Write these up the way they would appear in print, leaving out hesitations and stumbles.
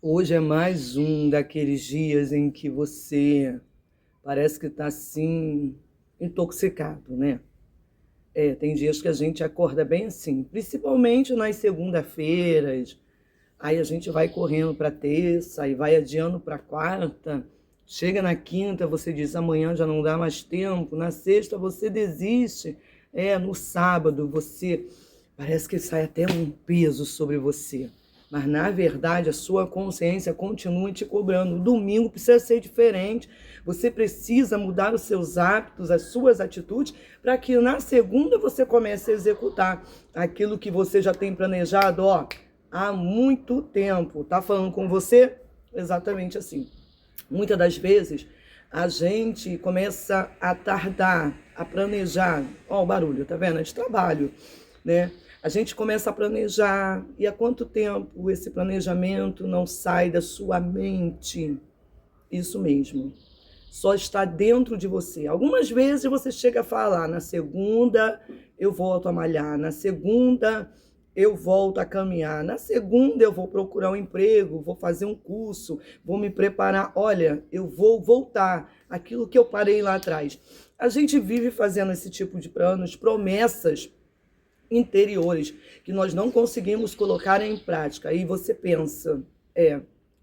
Hoje é mais um daqueles dias em que você parece que está assim, intoxicado, né? Tem dias que a gente acorda bem assim, principalmente nas segunda-feiras. Aí a gente vai correndo para terça, aí vai adiando para quarta. Chega na quinta, você diz amanhã já não dá mais tempo. Na sexta você desiste. No sábado você parece que sai até um peso sobre você. Mas na verdade a sua consciência continua te cobrando. O domingo precisa ser diferente. Você precisa mudar os seus hábitos, as suas atitudes, para que na segunda você comece a executar aquilo que você já tem planejado, há muito tempo. Tá falando com você? Exatamente assim. Muitas das vezes a gente começa a tardar, a planejar. Ó, o barulho, tá vendo? É de trabalho, né? A gente começa a planejar, e há quanto tempo esse planejamento não sai da sua mente? Isso mesmo. Só está dentro de você. Algumas vezes você chega a falar, na segunda eu volto a malhar, na segunda eu volto a caminhar, na segunda eu vou procurar um emprego, vou fazer um curso, vou me preparar. Olha, eu vou voltar aquilo que eu parei lá atrás. A gente vive fazendo esse tipo de planos, promessas interiores que nós não conseguimos colocar em prática. Aí você pensa,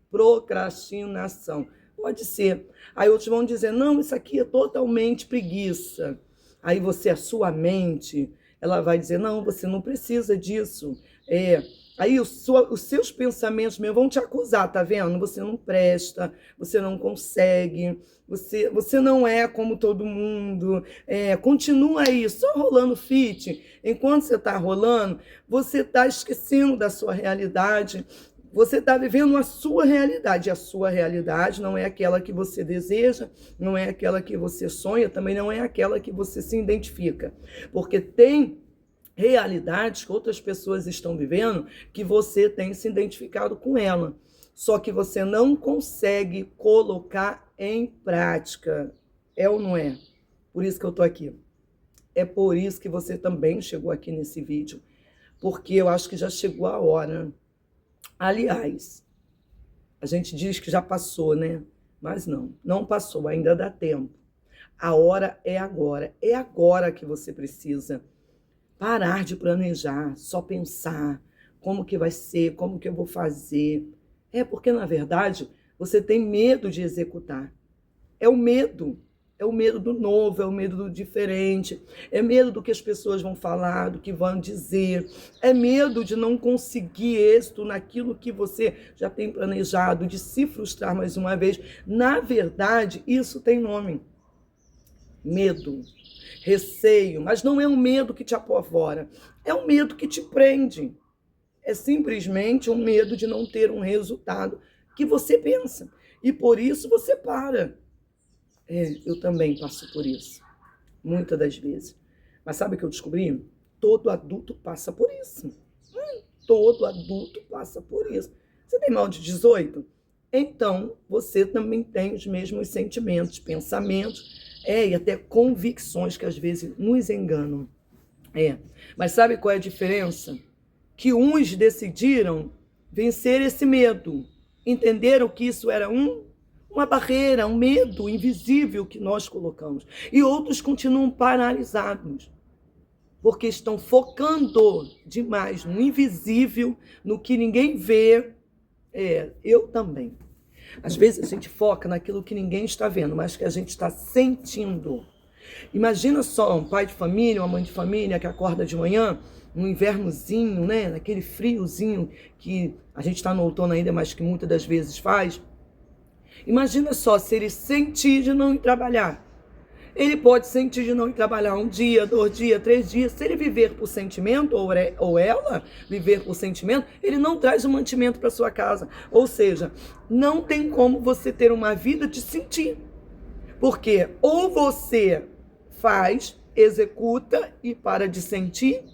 procrastinação. Pode ser. Aí outros vão dizer, não, isso aqui é totalmente preguiça. Aí você, a sua mente, ela vai dizer, não, você não precisa disso. Aí os seus pensamentos mesmo vão te acusar, tá vendo? Você não presta, você não consegue, você não é como todo mundo. Continua aí, só rolando fit. Enquanto você está rolando, você está esquecendo da sua realidade. Você está vivendo a sua realidade. A sua realidade não é aquela que você deseja, não é aquela que você sonha, também não é aquela que você se identifica. Porque tem realidades que outras pessoas estão vivendo que você tem se identificado com ela. Só que você não consegue colocar em prática. É ou não é? Por isso que eu estou aqui. É por isso que você também chegou aqui nesse vídeo. Porque eu acho que já chegou a hora. Aliás, a gente diz que já passou, né? Mas não passou, ainda dá tempo. A hora é agora. É agora que você precisa parar de planejar, só pensar como que vai ser, como que eu vou fazer. Porque, na verdade, você tem medo de executar. É o medo. É o medo do novo, é o medo do diferente, é medo do que as pessoas vão falar, do que vão dizer, é medo de não conseguir êxito naquilo que você já tem planejado, de se frustrar mais uma vez. Na verdade, isso tem nome. Medo, receio, mas não é um medo que te apavora, é um medo que te prende. É simplesmente um medo de não ter um resultado que você pensa. E por isso você para. Eu também passo por isso, muitas das vezes. Mas sabe o que eu descobri? Todo adulto passa por isso. Todo adulto passa por isso. Você tem mal de 18? Então, você também tem os mesmos sentimentos, pensamentos, e até convicções que às vezes nos enganam. Mas sabe qual é a diferença? Que uns decidiram vencer esse medo. Entenderam que isso era uma barreira, um medo invisível que nós colocamos. E outros continuam paralisados, porque estão focando demais no invisível, no que ninguém vê. Eu também. Às vezes a gente foca naquilo que ninguém está vendo, mas que a gente está sentindo. Imagina só um pai de família, uma mãe de família que acorda de manhã, no invernozinho, né? Naquele friozinho que a gente está no outono ainda, mas que muitas das vezes faz. Imagina só se ele sentir de não ir trabalhar. Ele pode sentir de não ir trabalhar 1 dia, 2 dias, 3 dias. Se ele viver por sentimento, ou ela viver por sentimento, ele não traz o mantimento para sua casa. Ou seja, não tem como você ter uma vida de sentir. Porque ou você faz, executa e para de sentir,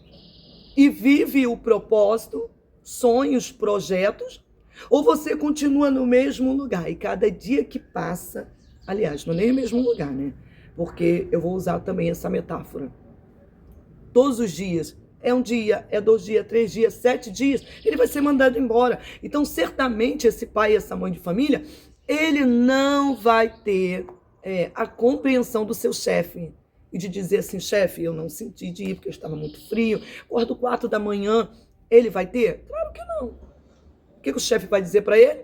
e vive o propósito, sonhos, projetos, ou você continua no mesmo lugar. E cada dia que passa, aliás, não é nem no mesmo lugar, né? Porque eu vou usar também essa metáfora. Todos os dias É um dia, é 2 dias, 3 dias, 7 dias, ele vai ser mandado embora. Então, certamente, esse pai e essa mãe de família, ele não vai ter a compreensão do seu chefe. E de dizer assim, chefe, eu não senti de ir porque eu estava muito frio, acordo 4 da manhã. Ele vai ter? Claro que não. O que o chefe vai dizer para ele?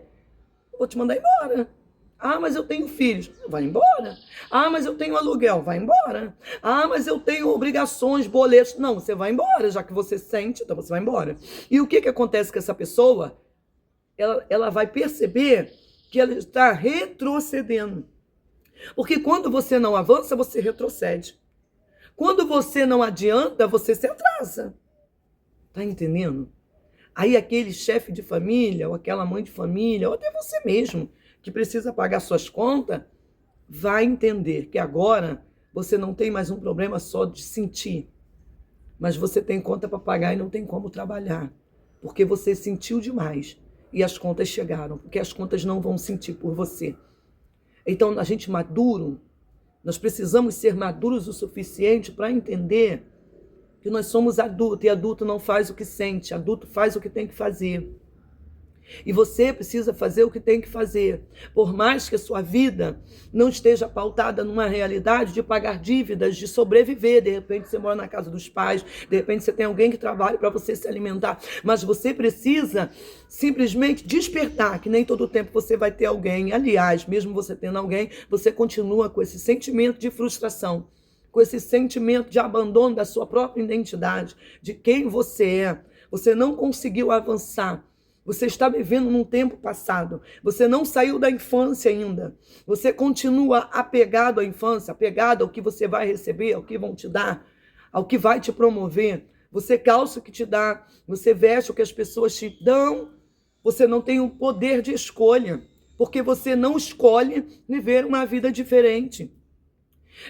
Vou te mandar embora. Ah, mas eu tenho filhos. Vai embora. Ah, mas eu tenho aluguel. Vai embora. Ah, mas eu tenho obrigações, boletos. Não, você vai embora, já que você sente, então você vai embora. E o que acontece com essa pessoa? Ela vai perceber que ela está retrocedendo. Porque quando você não avança, você retrocede. Quando você não adianta, você se atrasa. Tá entendendo? Aí aquele chefe de família, ou aquela mãe de família, ou até você mesmo, que precisa pagar suas contas, vai entender que agora você não tem mais um problema só de sentir, mas você tem conta para pagar e não tem como trabalhar, porque você sentiu demais e as contas chegaram, porque as contas não vão sentir por você. Então, a gente maduro, nós precisamos ser maduros o suficiente para entender que nós somos adultos, e adulto não faz o que sente, adulto faz o que tem que fazer. E você precisa fazer o que tem que fazer. Por mais que a sua vida não esteja pautada numa realidade de pagar dívidas, de sobreviver. De repente você mora na casa dos pais, de repente você tem alguém que trabalha para você se alimentar. Mas você precisa simplesmente despertar, que nem todo tempo você vai ter alguém. Aliás, mesmo você tendo alguém, você continua com esse sentimento de frustração, com esse sentimento de abandono da sua própria identidade, de quem você é. Você não conseguiu avançar. Você está vivendo num tempo passado. Você não saiu da infância ainda. Você continua apegado à infância, apegado ao que você vai receber, ao que vão te dar, ao que vai te promover. Você calça o que te dá, você veste o que as pessoas te dão. Você não tem o poder de escolha, porque você não escolhe viver uma vida diferente.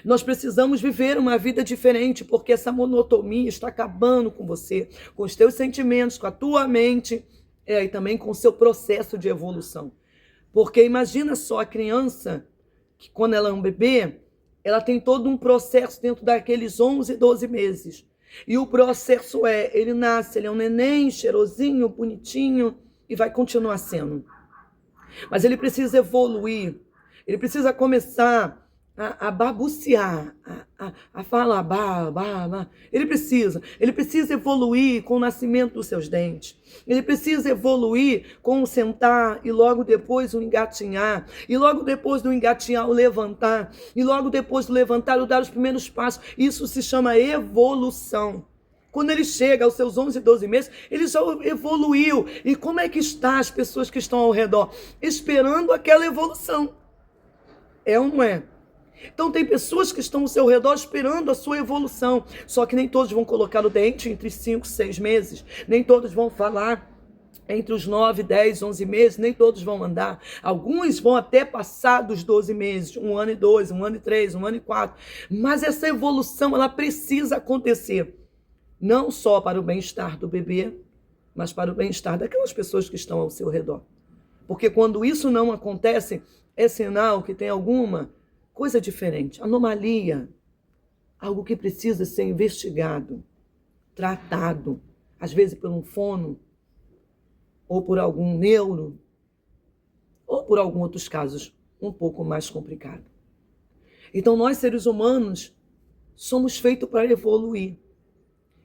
Nós precisamos viver uma vida diferente, porque essa monotonia está acabando com você, com os teus sentimentos, com a tua mente, e também com o seu processo de evolução. Porque imagina só a criança, que quando ela é um bebê, ela tem todo um processo dentro daqueles 11, 12 meses. E o processo ele nasce, ele é um neném, cheirosinho, bonitinho, e vai continuar sendo. Mas ele precisa evoluir, ele precisa começar a babucear, a falar, Ele precisa evoluir com o nascimento dos seus dentes. Ele precisa evoluir com o sentar e logo depois o engatinhar. E logo depois do engatinhar o levantar. E logo depois do levantar o dar os primeiros passos. Isso se chama evolução. Quando ele chega aos seus 11, 12 meses, ele já evoluiu. E como é que está as pessoas que estão ao redor? Esperando aquela evolução. É ou não é? Então tem pessoas que estão ao seu redor esperando a sua evolução. Só que nem todos vão colocar o dente entre 5, 6 meses. Nem todos vão falar entre os 9, 10, 11 meses. Nem todos vão andar. Alguns vão até passar dos 12 meses. 1 ano e 2, 1 ano e 3, 1 ano e 4. Mas essa evolução, ela precisa acontecer. Não só para o bem-estar do bebê, mas para o bem-estar daquelas pessoas que estão ao seu redor. Porque quando isso não acontece, é sinal que tem alguma coisa diferente, anomalia, algo que precisa ser investigado, tratado, às vezes por um fono, ou por algum neuro, ou por alguns outros casos um pouco mais complicados. Então nós, seres humanos, somos feitos para evoluir.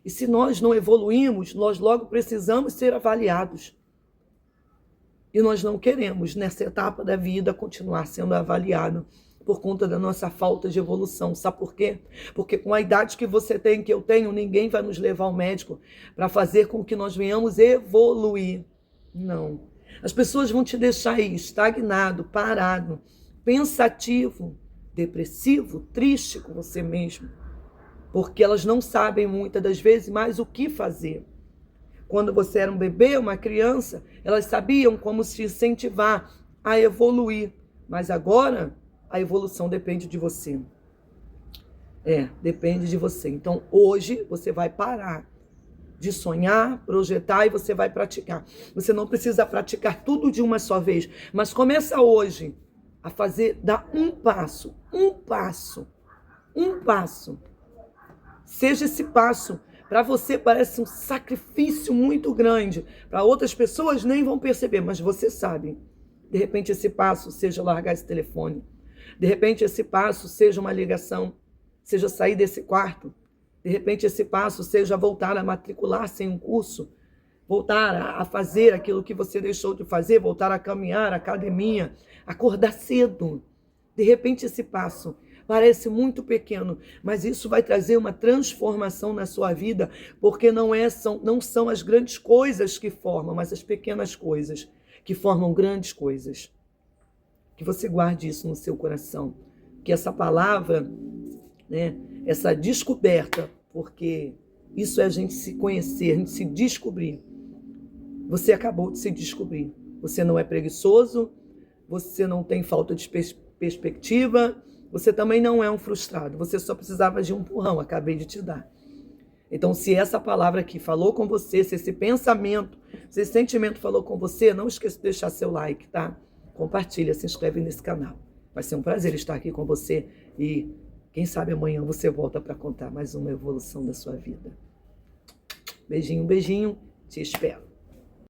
E se nós não evoluímos, nós logo precisamos ser avaliados. E nós não queremos, nessa etapa da vida, continuar sendo avaliado por conta da nossa falta de evolução. Sabe por quê? Porque com a idade que você tem, que eu tenho, ninguém vai nos levar ao médico para fazer com que nós venhamos evoluir. Não. As pessoas vão te deixar aí estagnado, parado, pensativo, depressivo, triste com você mesmo. Porque elas não sabem muitas das vezes mais o que fazer. Quando você era um bebê, uma criança, elas sabiam como se incentivar a evoluir. Mas agora, a evolução depende de você. Depende de você. Então, hoje, você vai parar de sonhar, projetar e você vai praticar. Você não precisa praticar tudo de uma só vez, mas começa hoje a fazer, dar um passo. Seja esse passo Para você parece um sacrifício muito grande. Para outras pessoas nem vão perceber, mas você sabe. De repente esse passo seja largar esse telefone. De repente esse passo seja uma ligação, seja sair desse quarto. De repente esse passo seja voltar a matricular-se em um curso, voltar a fazer aquilo que você deixou de fazer, voltar a caminhar, academia, acordar cedo. De repente esse passo parece muito pequeno, mas isso vai trazer uma transformação na sua vida, porque não são as grandes coisas que formam, mas as pequenas coisas que formam grandes coisas. Que você guarde isso no seu coração, que essa palavra, né, essa descoberta, porque isso é a gente se conhecer, a gente se descobrir. Você acabou de se descobrir. Você não é preguiçoso, você não tem falta de perspectiva, você também não é um frustrado. Você só precisava de um empurrão, acabei de te dar. Então, se essa palavra aqui falou com você, se esse pensamento, se esse sentimento falou com você, não esqueça de deixar seu like, tá? Compartilha, se inscreve nesse canal. Vai ser um prazer estar aqui com você e quem sabe amanhã você volta para contar mais uma evolução da sua vida. Beijinho, beijinho, te espero.